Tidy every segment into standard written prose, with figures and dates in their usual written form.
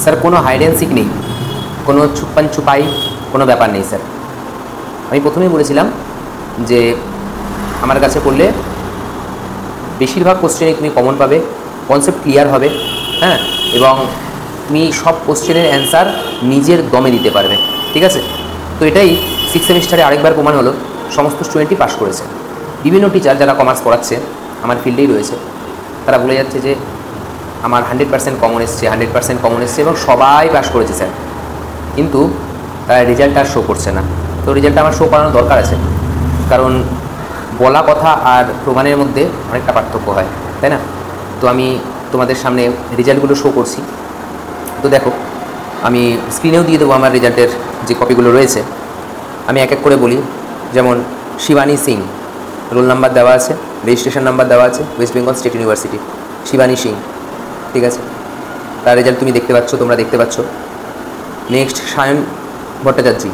Sir কোনো hide and sick নেই, কোনো ছুপ্পান ছুপাই কোনো ব্যাপার নেই স্যার। আমি প্রথমেই বলেছিলাম যে আমার কাছে পড়লে বেশিরভাগ কোশ্চেনে তুমি কমন পাবে, কনসেপ্ট ক্লিয়ার হবে, হ্যাঁ, এবং তুমি সব কোশ্চেনের অ্যান্সার নিজের দমে দিতে পারবে, ঠিক আছে। তো এটাই 6 সেমিস্টারে আরেকবার প্রমাণ হলো, সমস্ত স্টুডেন্টই পাস করেছে। বিভিন্ন টিচার যারা কমার্স পড়াচ্ছে আমার ফিল্ডেই রয়েছে, তারা বলে যাচ্ছে যে আমার 100% কমন এসছে, 100% কমন এসছে এবং সবাই পাস করেছে স্যার, কিন্তু তার রেজাল্টটা শো করছে না। তো রেজাল্টটা আমার শো করানো দরকার আছে, কারণ বলা কথা আর প্রমাণের মধ্যে অনেকটা পার্থক্য হয়, তাই না। তো আমি তোমাদের সামনে রেজাল্টগুলো শো করছি। তো দেখো, আমি স্ক্রিনেও দিয়ে দেবো আমার রেজাল্টের যে কপিগুলো রয়েছে। আমি এক এক করে বলি। যেমন শিবানী সিং, রোল নাম্বার দেওয়া আছে, রেজিস্ট্রেশন নাম্বার দেওয়া আছে, ওয়েস্ট বেঙ্গল স্টেট ইউনিভার্সিটি, শিবানী সিং, ঠিক আছে। তার রেজাল্ট তুমি দেখতে পাচ্ছ, তোমরা দেখতে পাচ্ছ। নেক্সট সায়ন ভট্টাচার্য,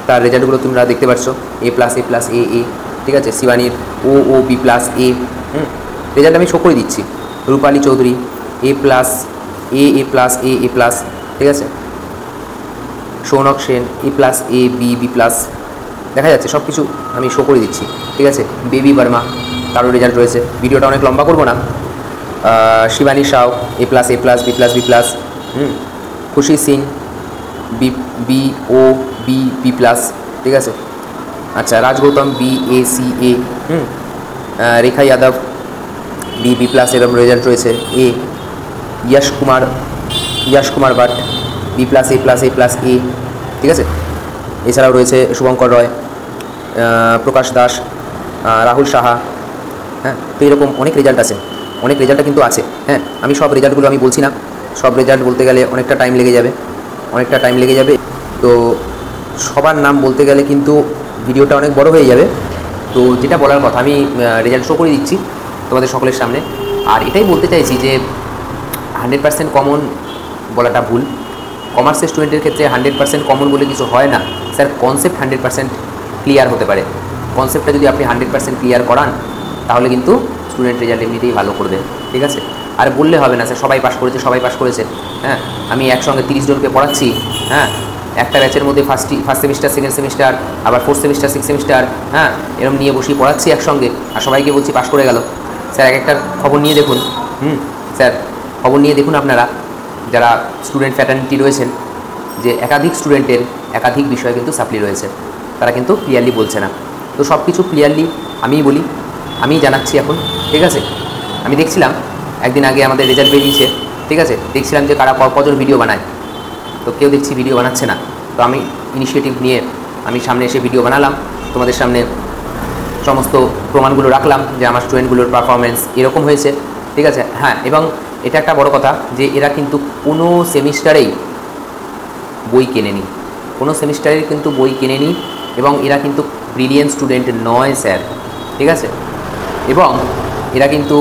তার রেজাল্টগুলো তোমরা দেখতে পাচ্ছ, A+, A+, A, ঠিক আছে। শিবানীর O, B+, A, রেজাল্ট আমি শো করে দিচ্ছি। রূপালী চৌধুরী A+, A+, A+, ঠিক আছে। Sounak Sen A+, A, B, B+, দেখা যাচ্ছে সব কিছু আমি শো করে দিচ্ছি, ঠিক আছে। বেবি বর্মা, তারও রেজাল্ট রয়েছে, ভিডিওটা অনেক লম্বা করবো না। Shivani Sau A+, A+, B+, B+, খুশি Singh B, O, B, B+, ঠিক আছে। আচ্ছা, Raj Gautam B, A, C, A, Rekha Yadav B, B+, এরকম রেজাল্ট রয়েছে। A, Yash Kumar Bhat B+, A+, A, ঠিক আছে। এছাড়াও রয়েছে শুভঙ্কর রয়, প্রকাশ দাস, রাহুল সাহা, হ্যাঁ। তো এরকম অনেক রেজাল্ট আছে, অনেক রেজাল্টটা কিন্তু আছে, হ্যাঁ। আমি সব রেজাল্টগুলো আমি বলছি না, সব রেজাল্ট বলতে গেলে অনেকটা টাইম লেগে যাবে, তো সবার নাম বলতে গেলে কিন্তু ভিডিওটা অনেক বড় হয়ে যাবে। তো যেটা বলার কথা আমি রেজাল্ট শো করে দিচ্ছি তোমাদের সকলের সামনে। আর এটাই বলতে চাইছি যে 100% কমন বলাটা ভুল। কমার্সের স্টুডেন্টের ক্ষেত্রে 100% কমন বলে কিছু হয় না স্যার। কনসেপ্ট 100% ক্লিয়ার হতে পারে। কনসেপ্টটা যদি আপনি 100% ক্লিয়ার করান তাহলে কিন্তু স্টুডেন্ট রেজাল্ট এমনিতেই ভালো করবে, ঠিক আছে। আর বললে হবে না স্যার সবাই পাস করেছে, হ্যাঁ। আমি একসঙ্গে 30 জনকে পড়াচ্ছি, হ্যাঁ, একটা ব্যাচের মধ্যে ফার্স্ট সেমিস্টার, সেকেন্ড সেমিস্টার, আবার 4th সেমিস্টার, 6th সেমিস্টার, হ্যাঁ, এরকম নিয়ে বসিয়ে পড়াচ্ছি একসঙ্গে, আর সবাইকে বলছি পাস করে গেল। স্যার এক একটা খবর নিয়ে দেখুন, স্যার খবর নিয়ে দেখুন আপনারা যারা স্টুডেন্ট ফ্যাটার্নিটি রয়েছেন, যে একাধিক স্টুডেন্টের একাধিক বিষয়ে কিন্তু সাপ্লি রয়েছে, তারা কিন্তু ক্লিয়ারলি বলছে না। তো সব কিছু ক্লিয়ারলি আমিই বলি, আমিই জানাচ্ছি এখন, ঠিক আছে। আমি দেখছিলাম একদিন আগে আমাদের রেজাল্ট বেরিয়েছে, ঠিক আছে, দেখছিলাম যে কারা কজন ভিডিও বানায়, তো কেউ দেখছি ভিডিও বানাচ্ছে না। তো আমি ইনিশিয়েটিভ নিয়ে আমি সামনে এসে ভিডিও বানালাম, তোমাদের সামনে সমস্ত প্রমাণগুলো রাখলাম যে আমার স্টুডেন্টগুলোর পারফরমেন্স এরকম হয়েছে, ঠিক আছে। হ্যাঁ, এবং এটা একটা বড় কথা যে এরা কিন্তু কোনো সেমিস্টারেই বই কেনেনি, এবং এরা কিন্তু ব্রিলিয়েন্ট স্টুডেন্ট নয় স্যার, ঠিক আছে। এবং এরা কিন্তু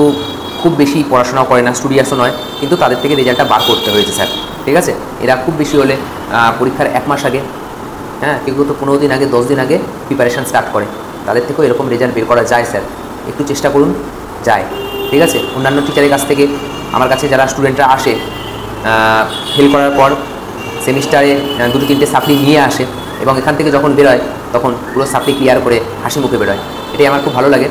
খুব বেশি পড়াশোনা করে না, স্টুডিয়াসও নয়, কিন্তু তাদের থেকে রেজাল্টটা বার করতে হয়েছে স্যার, ঠিক আছে। এরা খুব বেশি হলে পরীক্ষার 1 মাস আগে, হ্যাঁ, কেউ তো 15 দিন আগে, 10 দিন আগে প্রিপারেশান স্টার্ট করে, তাদের থেকেও এরকম রেজাল্ট বের করা যায় স্যার। একটু চেষ্টা করুন, যায়, ঠিক আছে। অন্যান্য টিচারের কাছ থেকে আমার কাছে যারা স্টুডেন্টরা আসে, ফেল করার পর সেমিস্টারে 2-3টে সাপ্লি নিয়ে আসে এবং এখান থেকে যখন বেরোয় তখন পুরো সাপ্লি ক্লিয়ার করে হাসি মুখে বেরোয়। এটাই আমার খুব ভালো লাগে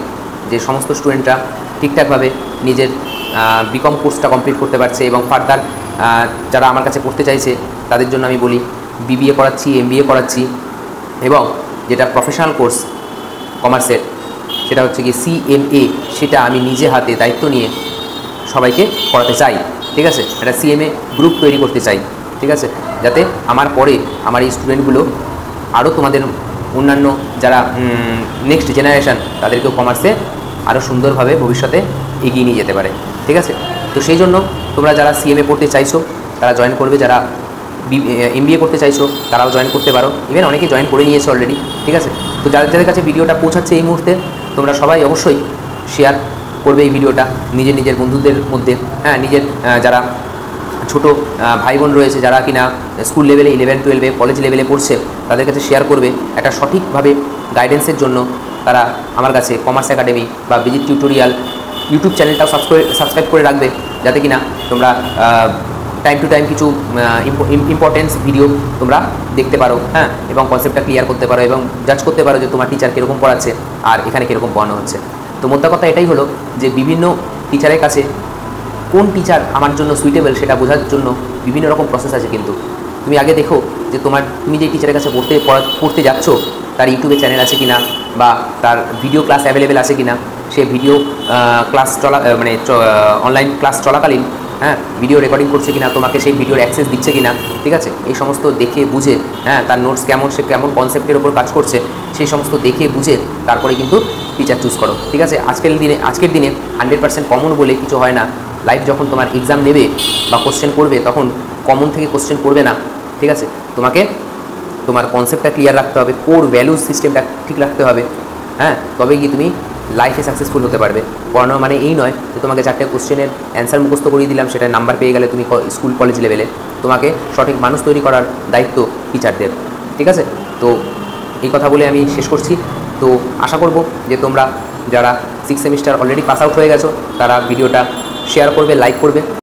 যে সমস্ত স্টুডেন্টরা ঠিকঠাকভাবে নিজের বিকম কোর্সটা কমপ্লিট করতে পারছে এবং ফার্দার যারা আমার কাছে পড়তে চাইছে তাদের জন্য আমি বলি BBA করাচ্ছি, MBA করাচ্ছি, এবং যেটা প্রফেশনাল কোর্স কমার্সের সেটা হচ্ছে কি CMA, সেটা আমি নিজে হাতে দায়িত্ব নিয়ে সবাইকে পড়াতে চাই, ঠিক আছে। একটা CMA গ্রুপ তৈরি করতে চাই, ঠিক আছে, যাতে আমার পরে আমার এই স্টুডেন্টগুলো আরও তোমাদের অন্যান্য যারা নেক্সট জেনারেশান তাদেরকেও কমার্সে আরও সুন্দরভাবে ভবিষ্যতে এগিয়ে নিয়ে যেতে পারে, ঠিক আছে। তো সেই জন্য তোমরা যারা CMA পড়তে চাইছো তারা জয়েন করবে, যারা MBA করতে চাইছো তারাও জয়েন করতে পারো, ইভেন অনেকেই জয়েন করে নিয়েছে অলরেডি, ঠিক আছে। তো যাদের কাছে ভিডিওটা পৌঁছাচ্ছে এই মুহূর্তে তোমরা সবাই অবশ্যই শেয়ার করবে এই ভিডিওটা নিজের বন্ধুদের মধ্যে, হ্যাঁ, নিজের যারা ছোটো ভাই বোন রয়েছে যারা কিনা স্কুল লেভেলে, 11-12-এ, কলেজ লেভেলে পড়ছে, তাদের কাছে শেয়ার করবে। একটা সঠিকভাবে গাইডেন্সের জন্য তারা আমার কাছে কমার্স একাডেমি বা বিজিত টিউটোরিয়াল ইউটিউব চ্যানেলটাও সাবস্ক্রাইব করে রাখবে, যাতে কিনা তোমরা টাইম টু টাইম কিছু ইম্পর্টেন্স ভিডিও তোমরা দেখতে পারো, হ্যাঁ, এবং কনসেপ্টটা ক্লিয়ার করতে পারো এবং জাজ করতে পারো যে তোমার টিচার কীরকম পড়াচ্ছে আর এখানে কীরকম পড়ানো হচ্ছে। তো মোদ্দা কথা এটাই হলো যে বিভিন্ন টিচারের কাছে কোন টিচার আমার জন্য সুইটেবল সেটা বোঝার জন্য বিভিন্ন রকম প্রসেস আছে। কিন্তু তুমি আগে দেখো যে তুমি যে টিচারের কাছে পড়তে যাচ্ছ তার ইউটিউবে চ্যানেল আছে কিনা, বা তার ভিডিও ক্লাস অ্যাভেলেবেল আছে কিনা, সে ভিডিও ক্লাস অনলাইন ক্লাস চলাকালীন হ্যাঁ ভিডিও রেকর্ডিং করছে কিনা, তোমাকে সেই ভিডিওর অ্যাক্সেস দিচ্ছে কিনা, ঠিক আছে, এই সমস্ত দেখে বুঝে, হ্যাঁ, তার নোটস কেমন, সে কেমন কনসেপ্টের ওপর কাজ করছে, সেই সমস্ত দেখে বুঝে তারপরে কিন্তু টিচার চুজ করো, ঠিক আছে। আজকের দিনে 100% কমন বলে কিছু হয় না। লাইফ যখন তোমার এক্সাম নেবে বা কোশ্চেন করবে তখন কমন থেকে কোশ্চেন করবে না, ঠিক আছে। তোমাকে তোমার কনসেপ্টটা ক্লিয়ার রাখতে হবে, কোর ভ্যালুজ সিস্টেমটা ঠিক রাখতে হবে, হ্যাঁ, তবে কি তুমি লাইফে সাকসেসফুল হতে পারবে। পড়ানো মানে এই নয় যে তোমাকে 4টে কোশ্চেনের অ্যান্সার মুখস্থ করিয়ে দিলাম, সেটা নাম্বার পেয়ে গেলে তুমি স্কুল কলেজ লেভেলে। তোমাকে সঠিক মানুষ তৈরি করার দায়িত্ব টিচারদের, ঠিক আছে। তো এই কথা বলে আমি শেষ করছি। তো আশা করব যে তোমরা যারা 6 সেমিস্টার অলরেডি পাস আউট হয়ে গেছো তারা ভিডিওটা শেয়ার করবে, লাইক করবে।